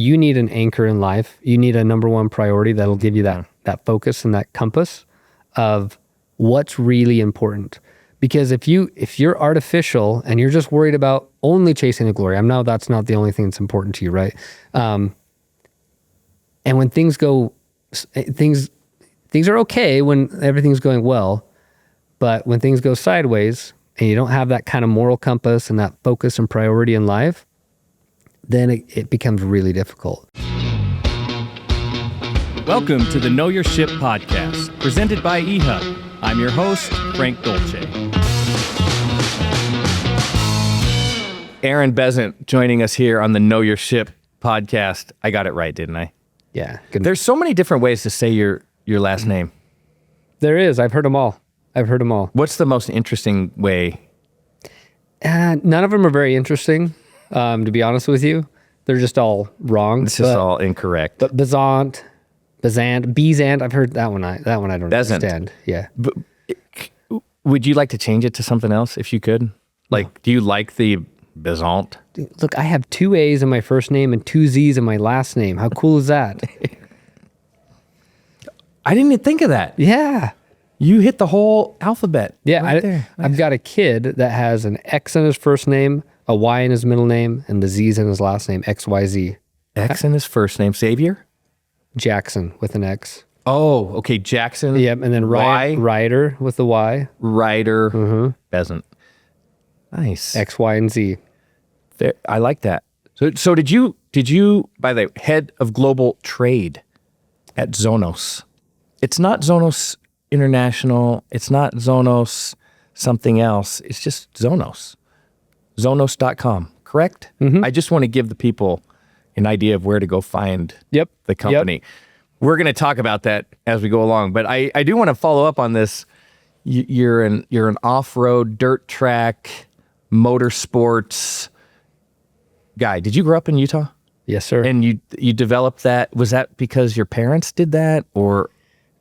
you need an anchor in life. You need a number one priority that'll give you that focus and that compass of what's really important. Because if you're artificial and you're just worried about only chasing the glory, I know that's not the only thing that's important to you, right? And when things are okay when everything's going well, but when things go sideways and you don't have that kind of moral compass and that focus and priority in life, then it becomes really difficult. Welcome to the Know Your Ship podcast, presented by eHub. I'm your host, Frank Dolce. Aaron Bezzant joining us here on the Know Your Ship podcast. I got it right, didn't I? Yeah. Good. There's so many different ways to say your last name. There is. I've heard them all. What's the most interesting way? None of them are very interesting, to be honest with you. They're just all wrong. It's just all incorrect. But Bezzant, I've heard that one. I don't understand. Yeah. But, would you like to change it to something else if you could? Like, do you like the Bezzant? Look, I have 2 A's in my first name and 2 Z's in my last name. How cool is that? I didn't even think of that. Yeah. You hit the whole alphabet. Yeah. right there. Nice. I've got a kid that has an X in his first name, a Y in his middle name, and the Z's in his last name, XYZ. X in his first name, Xavier? Jackson with an X. Oh, okay, Jackson. Yep, and then Ryder with the Y. Ryder, Bezzant. Nice. X, Y, and Z. I like that. So did you, by the way, head of global trade at Zonos? It's not Zonos International. It's not Zonos something else. It's just Zonos. Zonos.com, correct? Mm-hmm. I just want to give the people an idea of where to go find the company. Yep. We're going to talk about that as we go along, but I do want to follow up on this. You're an off-road dirt track motorsports guy. Did you grow up in Utah? Yes, sir. And you developed that. Was that because your parents did that, or?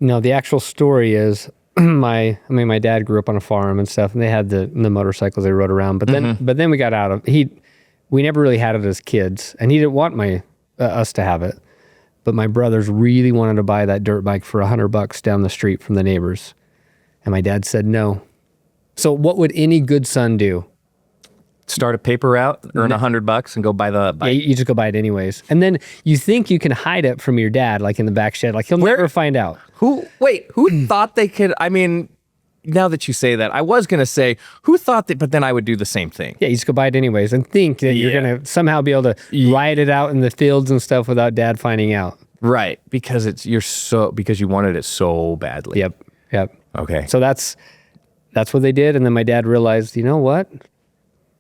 No, the actual story is my dad grew up on a farm and stuff, and they had the motorcycles they rode around. But then we got out of we never really had it as kids, and he didn't want us to have it. But my brothers really wanted to buy that dirt bike for $100 down the street from the neighbors, and my dad said no. So what would any good son do? Start a paper route, earn $100 and go buy the bike. Yeah, you just go buy it anyways. And then you think you can hide it from your dad, like in the back shed. Like he'll never find out. Who thought they could, I mean, now that you say that, I was going to say, who thought that, but then I would do the same thing. Yeah, you just go buy it anyways and think that you're going to somehow be able to ride it out in the fields and stuff without dad finding out. Right, because because you wanted it so badly. Yep. Okay. So that's what they did. And then my dad realized, you know what?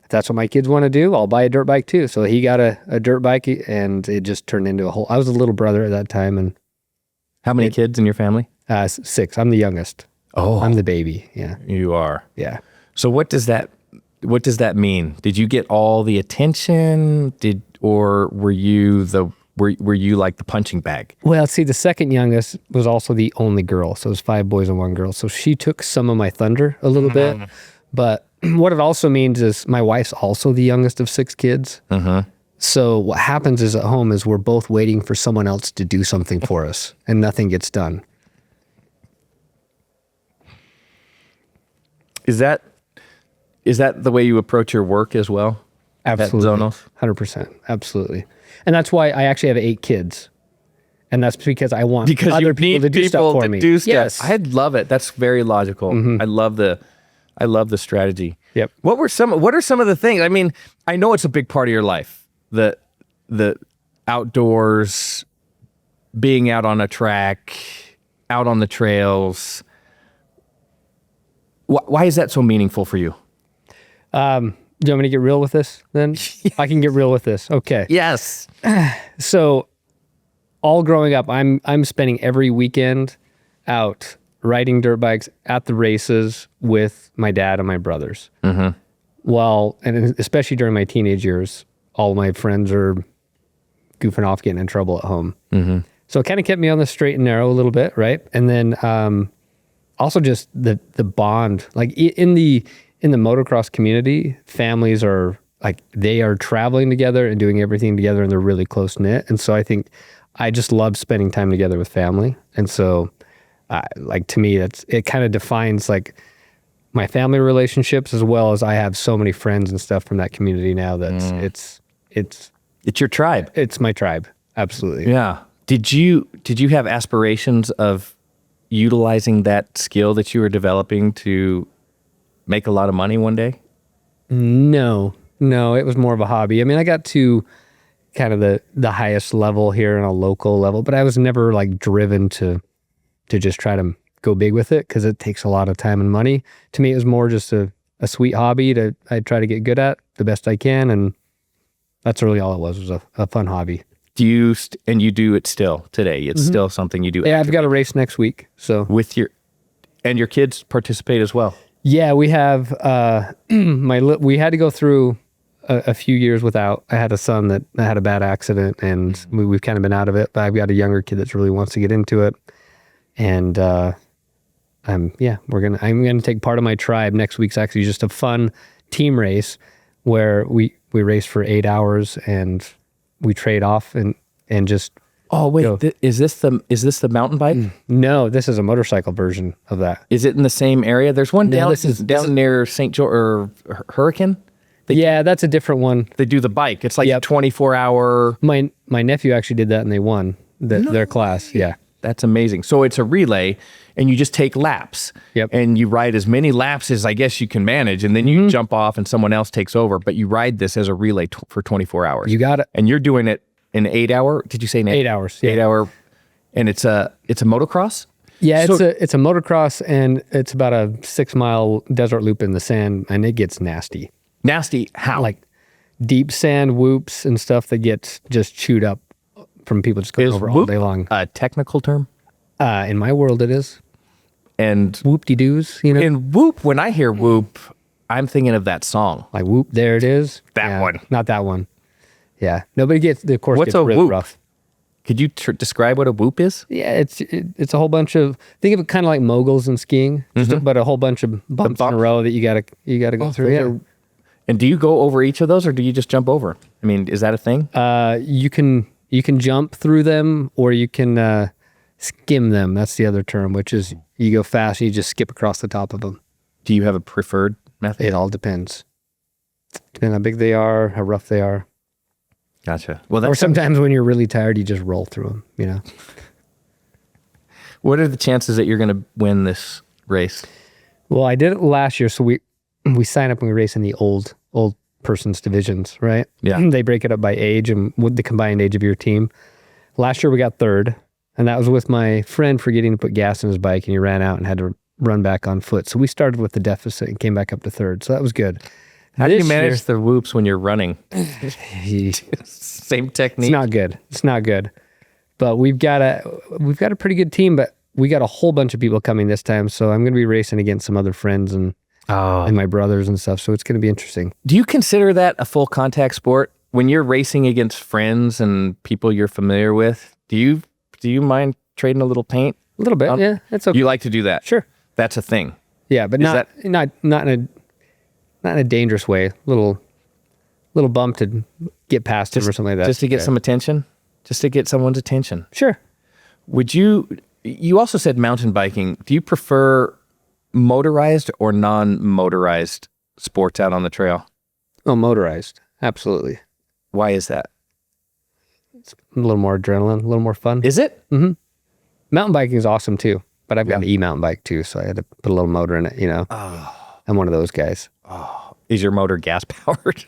If that's what my kids want to do, I'll buy a dirt bike too. So he got a dirt bike, and it just turned into I was a little brother at that time. And how many kids in your family? 6. I'm the youngest. Oh, I'm the baby. Yeah. You are. Yeah. So what does that mean? Did you get all the attention? Or were you like the punching bag? Well, see, the second youngest was also the only girl. So it was 5 boys and 1 girl. So she took some of my thunder a little bit. But what it also means is my wife's also the youngest of 6 kids. So what happens is at home is we're both waiting for someone else to do something for us, and nothing gets done. Is that the way you approach your work as well? Absolutely. At Zonos? 100%. Absolutely. And that's why I actually have 8 kids. And that's because I want other people to do stuff for me. Yes. I love it. That's very logical. I love the strategy. Yep. What are some of the things? I mean, I know it's a big part of your life. The outdoors, being out on a track, out on the trails. Why is that so meaningful for you? Do you want me to get real with this then? I can get real with this. Okay. Yes. So all growing up, I'm spending every weekend out riding dirt bikes at the races with my dad and my brothers. Well, and especially during my teenage years, all my friends are goofing off, getting in trouble at home. So it kind of kept me on the straight and narrow a little bit, right? And then also just the bond, like in the motocross community, families are like they are traveling together and doing everything together, and they're really close knit. And so I think I just love spending time together with family. And so like to me, it kind of defines like my family relationships, as well as I have so many friends and stuff from that community now that it's your tribe. It's my tribe. Absolutely. Yeah. Did you have aspirations of utilizing that skill that you were developing to make a lot of money one day? No, it was more of a hobby. I mean, I got to kind of the highest level here on a local level, but I was never like driven to just try to go big with it, because it takes a lot of time and money. To me, it was more just a sweet hobby I try to get good at the best I can, and that's really all it was a fun hobby. Do you and you do it still today? It's still something you do. Yeah, I've got a race next week. So with your kids participate as well. Yeah, we have we had to go through a few years without. I had a son that had a bad accident, and we've kind of been out of it. But I've got a younger kid that really wants to get into it, and I'm gonna take part of my tribe. Next week's actually just a fun team race where we race for 8 hours and we trade off and just. Oh wait, is this the mountain bike? No, this is a motorcycle version of that. Is it in the same area? There's one down near St. George or Hurricane. That's a different one. They do the bike. It's like a 24-hour. My nephew actually did that, and they won their class. Yeah, that's amazing. So it's a relay, and you just take laps. Yep. And you ride as many laps as I guess you can manage, and then you jump off, and someone else takes over. But you ride this as a relay for 24 hours. You got it. And you're doing it in 8 hour. Did you say 8 hours? Yeah. 8 hour, and it's a motocross. Yeah, it's a motocross, and it's about a 6-mile desert loop in the sand, and it gets nasty. Nasty? How? Like deep sand whoops and stuff that gets just chewed up from people just going over all day long. A technical term? In my world, it is. And whoop-de-doos, you know? And whoop, when I hear whoop, I'm thinking of that song. Like whoop, there it is. That one. Not that one. Yeah. Nobody gets, the course What's gets really whoop? rough. Could you describe what a whoop is? Yeah, it's a whole bunch of, think of it kind of like moguls in skiing, but a whole bunch of bumps in a row that you gotta go through. Yeah. And do you go over each of those, or do you just jump over? I mean, is that a thing? You can jump through them, or you can skim them. That's the other term, which is you go fast and you just skip across the top of them. Do you have a preferred method? It all depends. Depending how big they are, how rough they are. Gotcha. Well, or sometimes when you're really tired, you just roll through them, you know? What are the chances that you're going to win this race? Well, I did it last year, so we sign up and we race in the old person's divisions, right? Yeah. They break it up by age and with the combined age of your team. Last year we got third, and that was with my friend forgetting to put gas in his bike, and he ran out and had to run back on foot. So we started with the deficit and came back up to third. So that was good. How do you manage the whoops when you're running? Same technique. It's not good. But we've got a pretty good team, but we got a whole bunch of people coming this time. So I'm going to be racing against some other friends and my brothers and stuff. So it's going to be interesting. Do you consider that a full contact sport? When you're racing against friends and people you're familiar with, do you mind trading a little paint? A little bit, yeah. That's okay. You like to do that? Sure. That's a thing. Yeah, but not in a dangerous way. Little bump to get past him or something like that. Just to get some attention? Just to get someone's attention? Sure. You also said mountain biking. Do you prefer motorized or non-motorized sports out on the trail? Oh, motorized. Absolutely. Why is that? It's a little more adrenaline, a little more fun. Is it? Mm-hmm. Mountain biking is awesome too, but I've got an e-mountain bike too, so I had to put a little motor in it, you know. Oh. I'm one of those guys. Oh. Is your motor gas powered?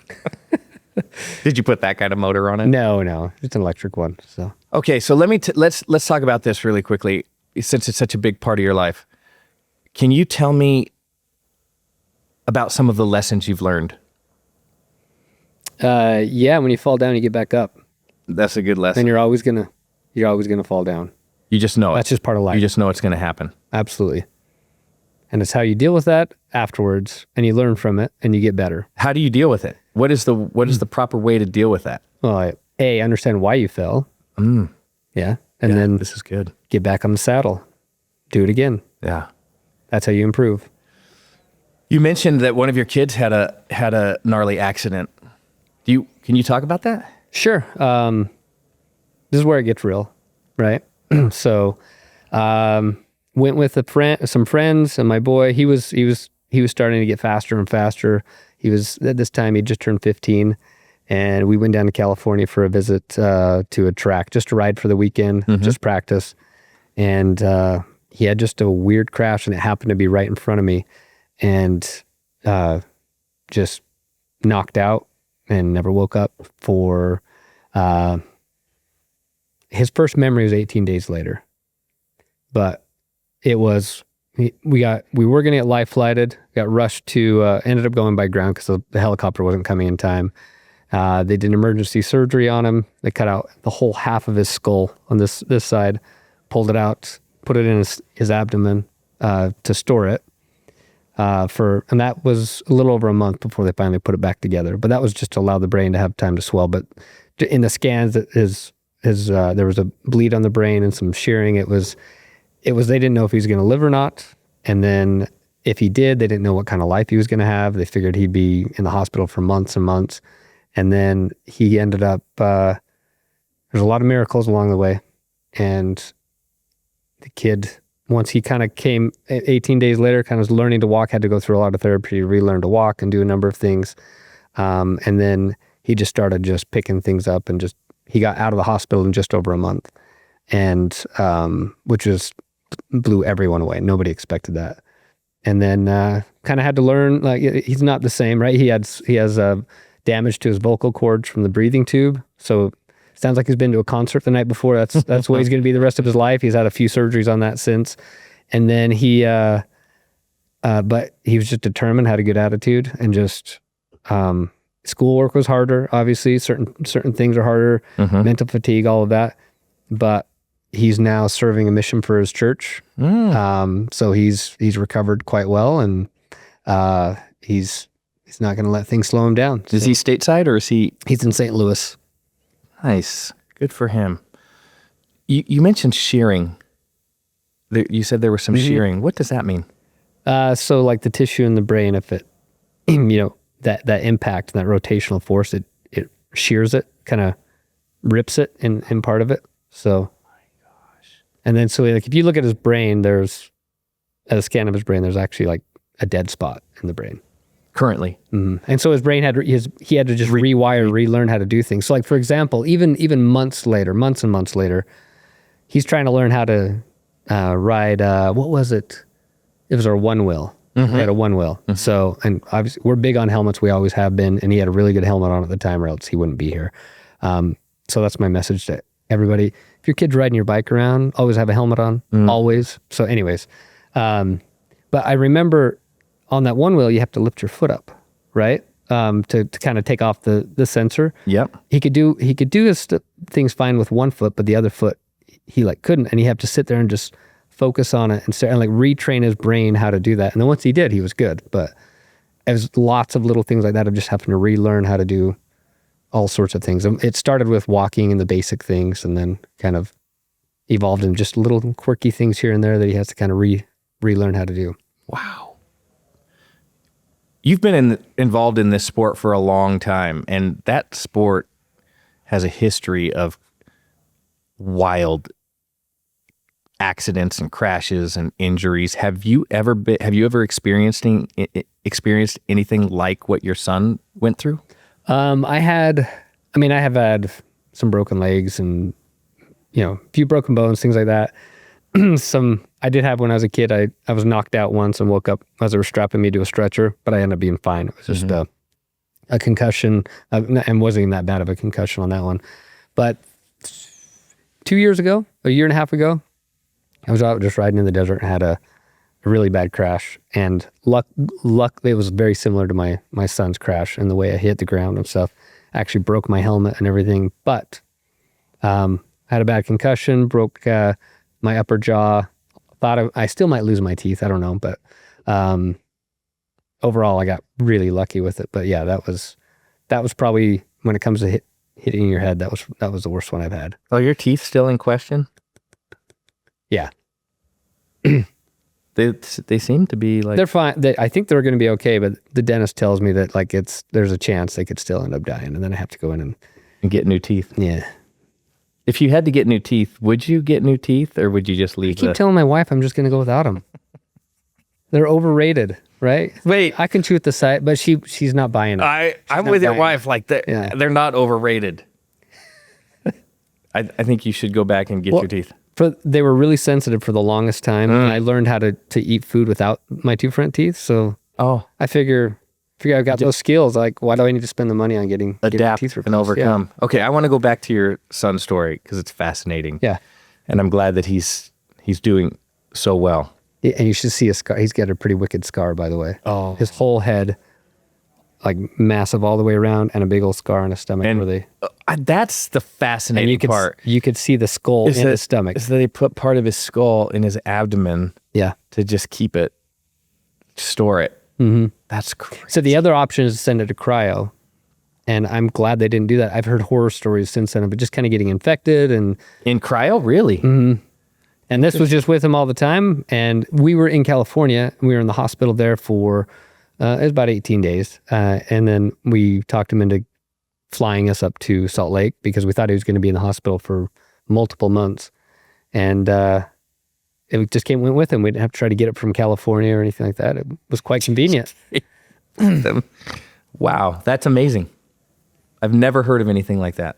Did you put that kind of motor on it? No, it's an electric one. So okay, so let's talk about this really quickly, since it's such a big part of your life. Can you tell me about some of the lessons you've learned? Yeah, when you fall down, you get back up. That's a good lesson. And you're always gonna fall down. You just know That's just part of life. You just know it's gonna happen. Absolutely. And it's how you deal with that afterwards, and you learn from it, and you get better. How do you deal with it? What is the proper way to deal with that? Well, understand why you fell. Yeah. And then this is good. Get back on the saddle. Do it again. Yeah. That's how you improve. You mentioned that one of your kids had a gnarly accident. Can you talk about that? Sure. This is where it gets real, right? So, went with some friends, and my boy. He was starting to get faster and faster. He was at this time he just turned 15, and we went down to California for a visit to a track, just to ride for the weekend, just practice. And he had just a weird crash, and it happened to be right in front of me, and just knocked out and never woke up for. His first memory was 18 days later, but it was we were going to get life flighted, got rushed to ended up going by ground because the helicopter wasn't coming in time. They did emergency surgery on him. They cut out the whole half of his skull on this side, pulled it out, put it in his abdomen to store it and that was a little over a month before they finally put it back together. But that was just to allow the brain to have time to swell. But in the scans, there was a bleed on the brain and some shearing. It was they didn't know if he was going to live or not. And then if he did, they didn't know what kind of life he was going to have. They figured he'd be in the hospital for months and months. And then he ended up, there's a lot of miracles along the way. And the kid, once he kind of came 18 days later, kind of was learning to walk, had to go through a lot of therapy to relearn to walk and do a number of things. And then he just started just picking things up and he got out of the hospital in just over a month. And, which blew everyone away. Nobody expected that. And then, kind of had to learn, like, he's not the same, right? He has damage to his vocal cords from the breathing tube. So sounds like he's been to a concert the night before. That's where he's going to be the rest of his life. He's had a few surgeries on that since. And then but he was just determined, had a good attitude, and just, schoolwork was harder. Obviously, certain things are harder, mental fatigue, all of that. But he's now serving a mission for his church. So he's recovered quite well, and he's not going to let things slow him down. Is he stateside or is he? He's in St. Louis. Nice. Good for him. You mentioned shearing. You said there was some shearing. What does that mean? So like the tissue in the brain, if it, that impact, that rotational force, it shears it, kind of rips it in part of it. So, and then so like if you look at his brain, at a scan of his brain, there's actually like a dead spot in the brain. Currently. And so his brain he had to just relearn how to do things. So like, for example, even months and months later, he's trying to learn how to ride, what was it? It was our one wheel. He had a one wheel. So, and obviously we're big on helmets. We always have been. And he had a really good helmet on at the time or else he wouldn't be here. So that's my message to everybody. If your kid's riding your bike around, always have a helmet on, always. So anyways, but I remember on that one wheel, you have to lift your foot up, right? To kind of take off the sensor. Yep. He could do his things fine with one foot, but the other foot, he like couldn't. And he had to sit there and just focus on it and like retrain his brain how to do that. And then once he did, he was good. But there's lots of little things like that of just having to relearn how to do all sorts of things. It started with walking and the basic things, and then kind of evolved in just little quirky things here and there that he has to kind of relearn how to do. Wow. You've been involved in this sport for a long time, and that sport has a history of wild accidents and crashes and injuries. Have you ever experienced anything like what your son went through? I have had some broken legs and, a few broken bones, things like that. I did have when I was a kid, I was knocked out once and woke up as they were strapping me to a stretcher, but I ended up being fine. It was just a concussion, and wasn't even that bad of a concussion on that one. But 2 years ago, a year and a half ago, I was out just riding in the desert and had a really bad crash. And luckily, it was very similar to my son's crash and the way I hit the ground and stuff. I actually broke my helmet and everything, but I had a bad concussion, broke my upper jaw. Thought I still might lose my teeth. I don't know, but overall, I got really lucky with it. But yeah, that was probably, when it comes to hitting your head, that was the worst one I've had. Oh, your teeth still in question? Yeah. They seem to be like... They're fine. I think they're going to be okay, but the dentist tells me that like there's a chance they could still end up dying, and then I have to go in and get new teeth. Yeah. If you had to get new teeth, would you get new teeth, or would you just leave? I keep telling my wife I'm just going to go without them. They're overrated, right? Wait, I can chew at the side, but she's not buying it. I'm with your wife. Like they're not overrated. I think you should go back and get your teeth. They were really sensitive for the longest time, and I learned how to eat food without my two front teeth. So I figure I've got those skills. Like, why do I need to spend the money on getting adapt teeth replaced? and overcome? Yeah. Okay, I want to go back to your son's story because it's fascinating. Yeah, and I'm glad that he's doing so well. Yeah, and you should see a scar. He's got a pretty wicked scar, by the way. Oh, his whole head, like massive all the way around, and a big old scar on his stomach. And that's the fascinating part. You could see the skull in his stomach. So they put part of his skull in his abdomen. Yeah, to just keep it, store it. Mm-hmm. That's crazy. So the other option is to send it to cryo, and I'm glad they didn't do that. I've heard horror stories since then of it just kind of getting infected and in cryo, really. Mm-hmm. And this was just with him all the time. And we were in California. We were in the hospital there for it was about 18 days, and then we talked him into flying us up to Salt Lake because we thought he was going to be in the hospital for multiple months, and it just went with him. We didn't have to try to get it from California or anything like that. It was quite convenient. Wow, that's amazing. I've never heard of anything like that.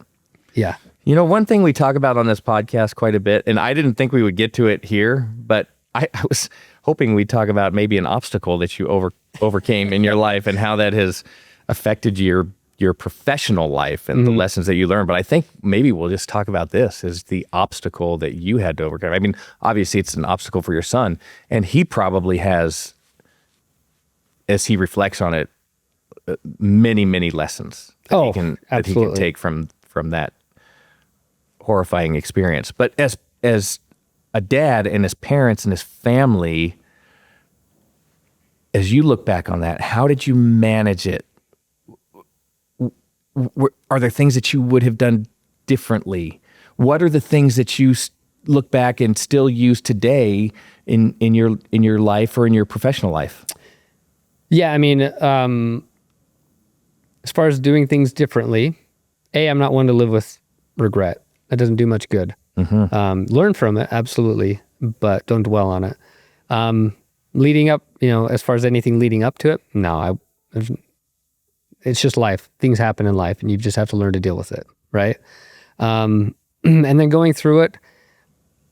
Yeah. You know, one thing we talk about on this podcast quite a bit, and I didn't think we would get to it here, but I was hoping we'd talk about maybe an obstacle that you overcame in your life and how that has affected your professional life and the lessons that you learned. But I think maybe we'll just talk about this as the obstacle that you had to overcome. I mean, obviously it's an obstacle for your son, and he probably has, as he reflects on it, many, many lessons that he can take from that horrifying experience. But as a dad and his parents and his family, as you look back on that, how did you manage it? Are there things that you would have done differently? What are the things that you look back and still use today in your life or in your professional life? Yeah, I mean, as far as doing things differently, I'm not one to live with regret. That doesn't do much good. Mm-hmm. Learn from it, absolutely, but don't dwell on it. Leading up, as far as anything leading up to it, no, it's just life. Things happen in life, and you just have to learn to deal with it, right? And then going through it,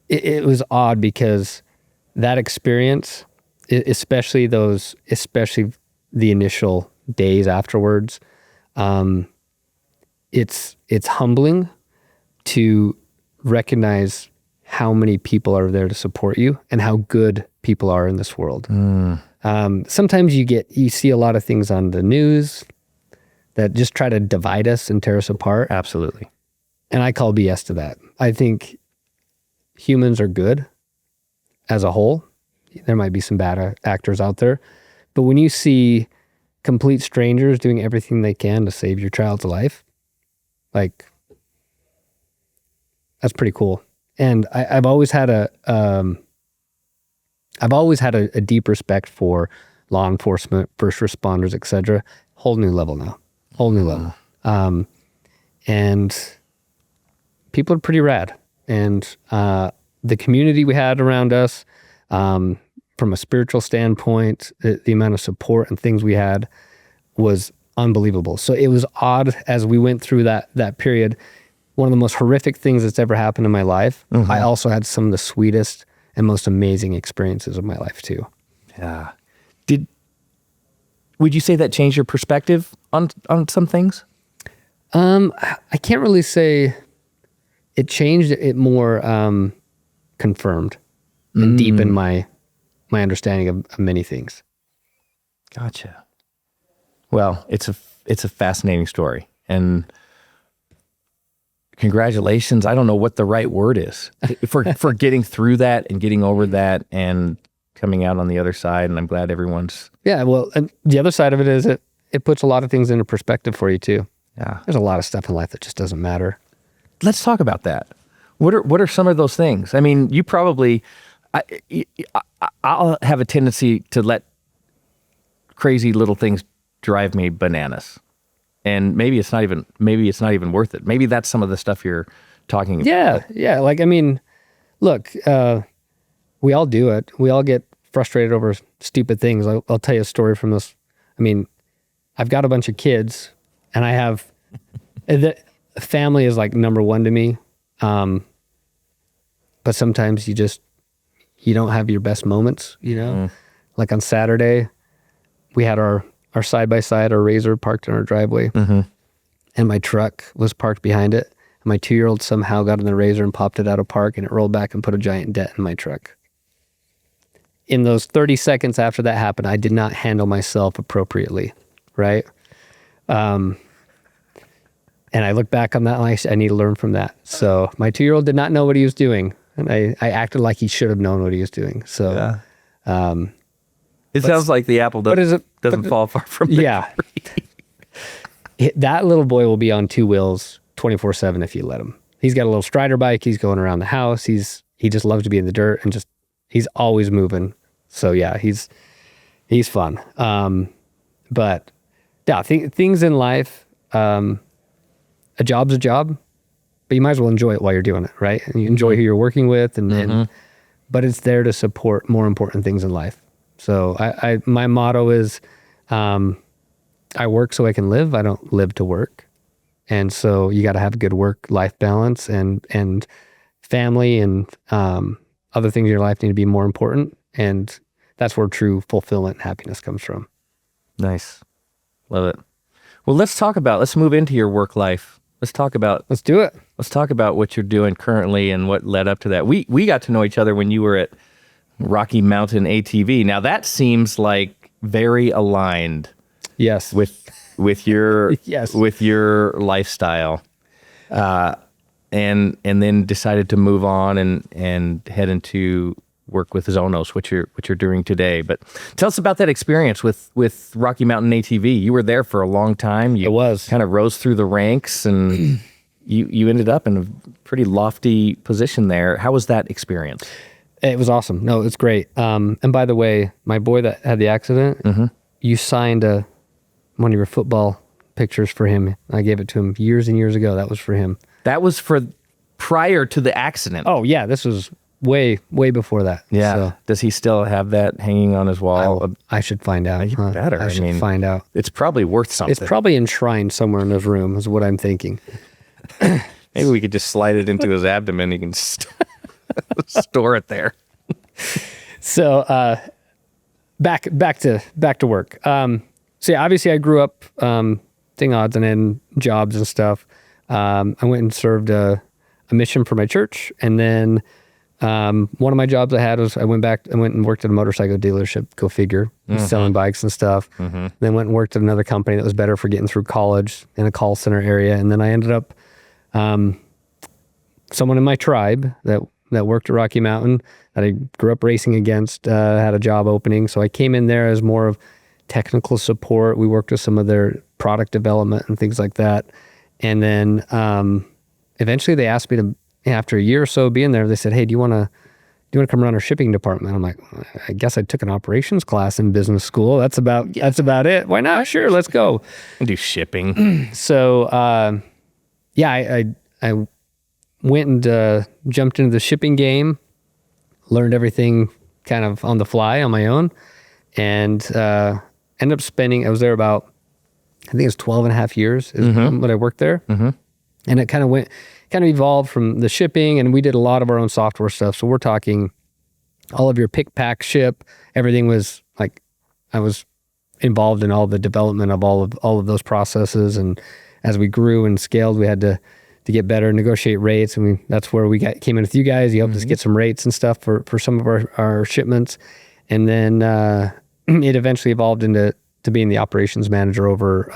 it was odd because that experience, especially the initial days afterwards, it's humbling to recognize how many people are there to support you and how good people are in this world. Sometimes you see a lot of things on the news that just try to divide us and tear us apart. Absolutely. And I call BS to that. I think humans are good as a whole. There might be some bad actors out there, but when you see complete strangers doing everything they can to save your child's life, like, that's pretty cool. And I've always had a deep respect for law enforcement, first responders, etc. Whole new level now. Whole new level. And people are pretty rad. And the community we had around us, from a spiritual standpoint, the amount of support and things we had was unbelievable. So it was odd as we went through that period. One of the most horrific things that's ever happened in my life. Mm-hmm. I also had some of the sweetest and most amazing experiences of my life too. Yeah. Would you say that changed your perspective on some things? I can't really say it changed. It more confirmed and deepened my understanding of many things. Gotcha. Well, it's a fascinating story, and congratulations. I don't know what the right word is for getting through that and getting over that and coming out on the other side. And I'm glad everyone's... Yeah, well, and the other side of it is it puts a lot of things into perspective for you too. Yeah. There's a lot of stuff in life that just doesn't matter. Let's talk about that. What are some of those things? I mean, you probably... I'll have a tendency to let crazy little things drive me bananas. And maybe it's not even worth it. Maybe that's some of the stuff you're talking about. Yeah. Like, I mean, look, we all do it. We all get frustrated over stupid things. I'll tell you a story from this. I mean, I've got a bunch of kids, and I have the family is like number one to me. But sometimes you don't have your best moments, you know? Like on Saturday, we had our side-by-side, our Razor parked in our driveway, and my truck was parked behind it. And my 2-year-old somehow got in the Razor and popped it out of park, and it rolled back and put a giant dent in my truck. In those 30 seconds after that happened, I did not handle myself appropriately, right? And I look back on that and I need to learn from that. So my 2-year-old did not know what he was doing, and I acted like he should have known what he was doing. So it sounds like the apple doesn't fall far from the tree. That little boy will be on 2 wheels 24/7 if you let him. He's got a little Strider bike. He's going around the house. He just loves to be in the dirt, and he's always moving. So yeah, he's fun. But yeah, things in life, a job's a job, but you might as well enjoy it while you're doing it, right? And you enjoy who you're working with, but it's there to support more important things in life. So my motto is, I work so I can live. I don't live to work. And so you got to have a good work-life balance, and family and other things in your life need to be more important. And that's where true fulfillment and happiness comes from. Nice. Love it. Well, let's move into your work life. Let's do it. Let's talk about what you're doing currently and what led up to that. We got to know each other when you were at Rocky Mountain ATV. Now that seems like very aligned. Yes. With your yes. with your lifestyle. And then decided to move on and head into work with Zonos, which you're doing today. But tell us about that experience with Rocky Mountain ATV. You were there for a long time. It was kind of rose through the ranks, and you ended up in a pretty lofty position there. How was that experience? It was awesome. No, it's great. And by the way, my boy that had the accident, you signed one of your football pictures for him. I gave it to him years and years ago. That was for him. That was for prior to the accident. Oh yeah, this was way before that. Yeah. So, does he still have that hanging on his wall? I should find out. You better. I should find out. It's probably worth something. It's probably enshrined somewhere in his room, is what I'm thinking. Maybe we could just slide it into his abdomen. He can store it there. So back to work. So yeah, obviously I grew up seeing odds and ends, jobs and stuff. I went and served a mission for my church, and then one of my jobs I had was I went and worked at a motorcycle dealership. Go figure, selling bikes and stuff. Then went and worked at another company that was better for getting through college in a call center area, and then I ended up someone in my tribe that worked at Rocky Mountain that I grew up racing against had a job opening, so I came in there as more of technical support. We worked with some of their product development and things like that. And then eventually they asked me to, after a year or so being there, they said, hey, do you want to come run our shipping department? I'm like, I guess I took an operations class in business school. That's about it. Why not? Sure, let's go. Do shipping. So I went and jumped into the shipping game, learned everything kind of on the fly on my own, and ended up I was there about, I think it was 12 and a half years is when I worked there. And it kind of evolved from the shipping, and we did a lot of our own software stuff. So we're talking all of your pick, pack, ship, everything was like, I was involved in all the development of all of those processes. And as we grew and scaled, we had to get better, negotiate rates. And that's where we came in with you guys. You helped us get some rates and stuff for some of our shipments. And then it eventually evolved into being the operations manager over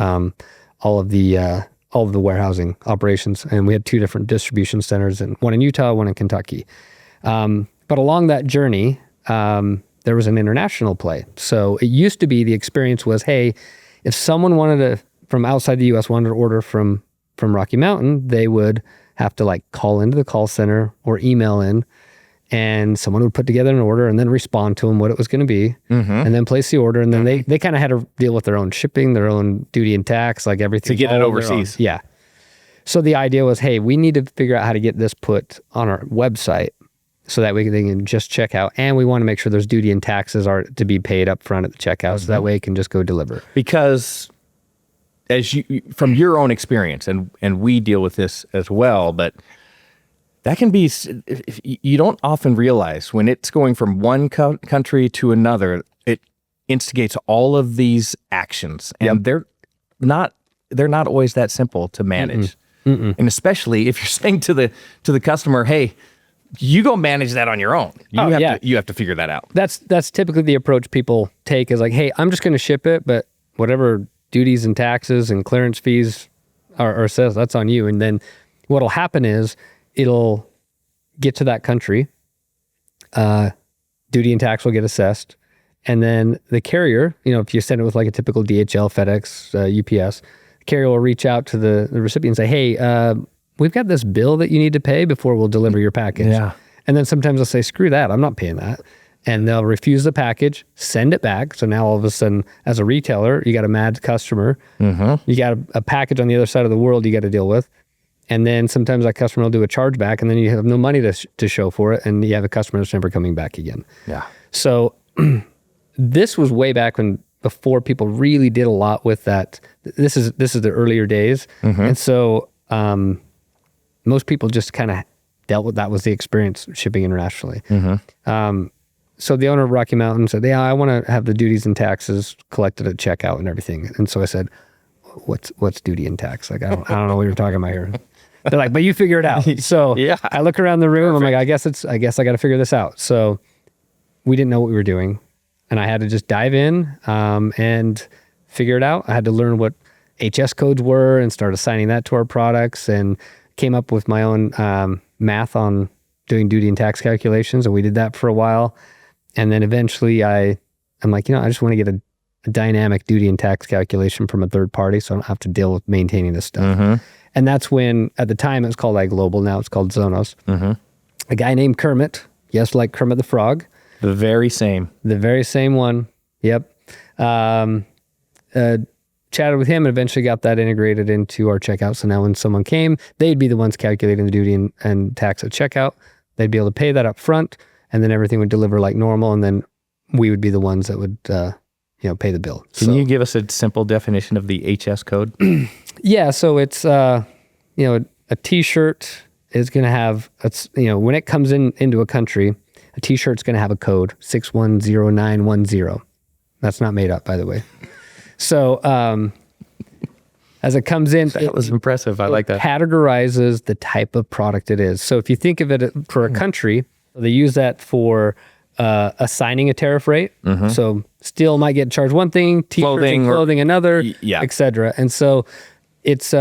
all of the warehousing operations. And we had 2 different distribution centers, and one in Utah, one in Kentucky. But along that journey, there was an international play. So it used to be the experience was, hey, if someone from outside the U.S. wanted to order from Rocky Mountain, they would have to call into the call center or email in, and someone would put together an order and then respond to them what it was going to be, and then place the order. And then they kind of had to deal with their own shipping, their own duty and tax, like everything. To get it overseas. Yeah. So the idea was, hey, we need to figure out how to get this put on our website so that they can just check out. And we want to make sure there's duty and taxes are to be paid up front at the checkout. So that way it can just go deliver. Because as you, from your own experience, and we deal with this as well, but that can be, you don't often realize when it's going from one country to another, it instigates all of these actions, and they're not always that simple to manage. And especially if you're saying to the customer, hey, you go manage that on your own. You have to figure that out. That's typically the approach people take, is like, hey, I'm just going to ship it, but whatever duties and taxes and clearance fees are says, that's on you. And then what'll happen is it'll get to that country, duty and tax will get assessed, and then the carrier, if you send it with like a typical DHL, FedEx, UPS, the carrier will reach out to the recipient and say, hey, we've got this bill that you need to pay before we'll deliver your package. Yeah. And then sometimes they'll say, screw that, I'm not paying that. And they'll refuse the package, send it back. So now all of a sudden, as a retailer, you got a mad customer. You got a package on the other side of the world you got to deal with. And then sometimes that customer will do a chargeback, and then you have no money to show for it, and you have a customer that's never coming back again. Yeah. So this was way back before people really did a lot with that. This is the earlier days. And so most people just kind of dealt with that, was the experience shipping internationally. So the owner of Rocky Mountain said, yeah, I want to have the duties and taxes collected at checkout and everything. And so I said, what's duty and tax? Like, I don't know what you're talking about here. They're like, but you figure it out. So I look around the room. I'm like, I guess I got to figure this out. So we didn't know what we were doing, and I had to just dive in and figure it out. I had to learn what HS codes were and start assigning that to our products, and came up with my own math on doing duty and tax calculations. And we did that for a while. And then eventually I'm like, I just want to get a dynamic duty and tax calculation from a third party, so I don't have to deal with maintaining this stuff. And that's when, at the time, it was called iGlobal. Now it's called Zonos. A guy named Kermit, yes, like Kermit the Frog. The very same one. Yep. Chatted with him and eventually got that integrated into our checkout. So now when someone came, they'd be the ones calculating the duty and tax at checkout. They'd be able to pay that up front, and then everything would deliver like normal, and then we would be the ones that would pay the bill. Can you give us a simple definition of the HS code? Yeah, so it's a t-shirt is going to have, when it comes into a country, a t-shirt's going to have a code 610910. That's not made up, by the way. So as it comes in, that was impressive. I like that. Categorizes the type of product it is. So if you think of it for a country, they use that for assigning a tariff rate. So steel might get charged one thing, t-shirts and clothing another, etc. And so it's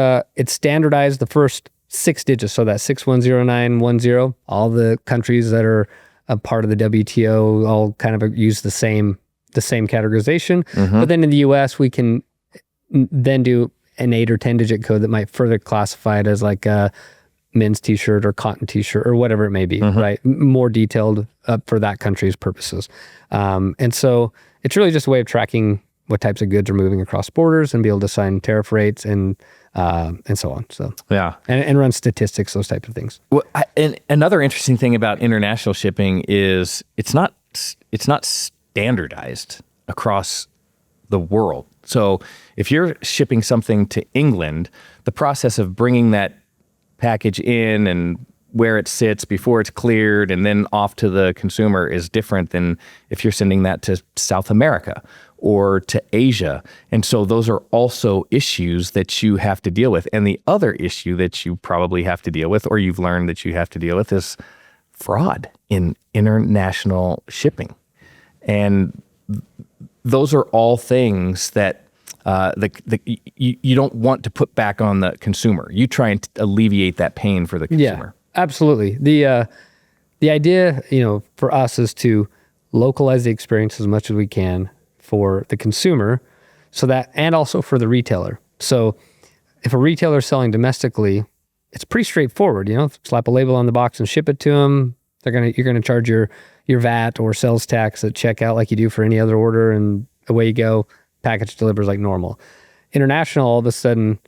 standardized the first 6 digits. So that 610910, all the countries that are a part of the WTO all kind of use the same categorization. But then in the US, we can then do an 8 or 10 digit code that might further classify it as like a men's t-shirt or cotton t-shirt or whatever it may be, right? More detailed for that country's purposes. And so it's really just a way of tracking what types of goods are moving across borders and be able to assign tariff rates and so on. So and run statistics, those types of things. Well, and another interesting thing about international shipping is it's not standardized across the world. So if you're shipping something to England, the process of bringing that package in and where it sits before it's cleared and then off to the consumer is different than if you're sending that to South America or to Asia. And so those are also issues that you have to deal with. And the other issue that you probably have to deal with, or you've learned that you have to deal with, is fraud in international shipping. And those are all things that you don't want to put back on the consumer. You try and alleviate that pain for the consumer. Yeah, absolutely. The idea, for us is to localize the experience as much as we can for the consumer, so that, and also for the retailer. So if a retailer is selling domestically, it's pretty straightforward. Slap a label on the box and ship it to them. You're gonna charge your VAT or sales tax at checkout like you do for any other order, and away you go. Package delivers like normal. International, all of a sudden,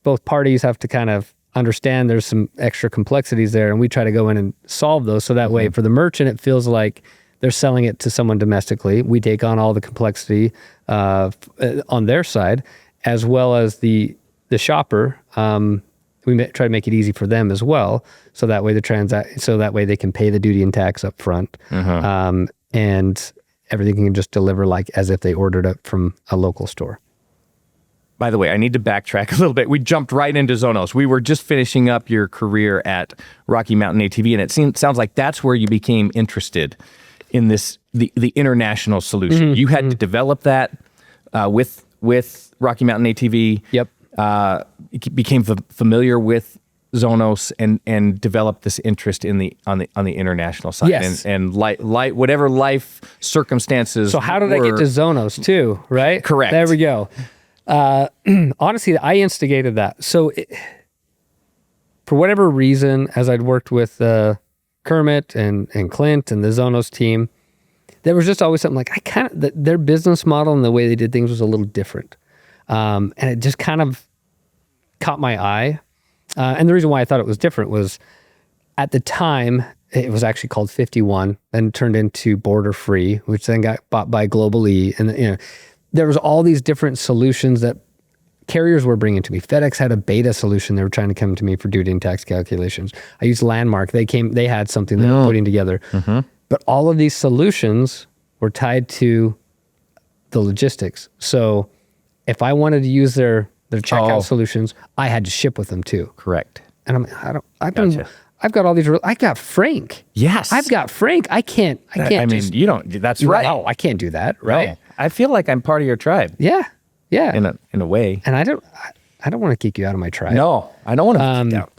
both parties have to kind of understand there's some extra complexities there, and we try to go in and solve those. So that way, for the merchant, it feels like they're selling it to someone domestically. We take on all the complexity on their side, as well as the shopper. We try to make it easy for them as well, so that way they can pay the duty and tax up front, and everything can just deliver like as if they ordered it from a local store. By the way, I need to backtrack a little bit. We jumped right into Zonos. We were just finishing up your career at Rocky Mountain ATV, and it sounds like that's where you became interested in the international solution. You had to develop that with Rocky Mountain ATV. Yep. Became familiar with Zonos and developed this interest on the international side. Yes. And whatever life circumstances. So how did I get to Zonos too? Right. Correct. There we go. Honestly, I instigated that. So for whatever reason, as I'd worked with Kermit and Clint and the Zonos team, there was just always something like their business model and the way they did things was a little different. And it just kind of caught my eye. And the reason why I thought it was different was at the time, it was actually called 51 and turned into Border Free, which then got bought by Global E. And there was all these different solutions that carriers were bringing to me. FedEx had a beta solution. They were trying to come to me for duty and tax calculations. I used Landmark. They had something they were putting together. But all of these solutions were tied to the logistics. So if I wanted to use their checkout solutions, I had to ship with them too. Correct. And I've got all these. I got Frank. Yes. I've got Frank. I can't. You don't. That's right. No, I can't do that. Right. No. I feel like I'm part of your tribe. Yeah. Yeah. In a way. And I don't want to kick you out of my tribe. No, I don't want to kick you out.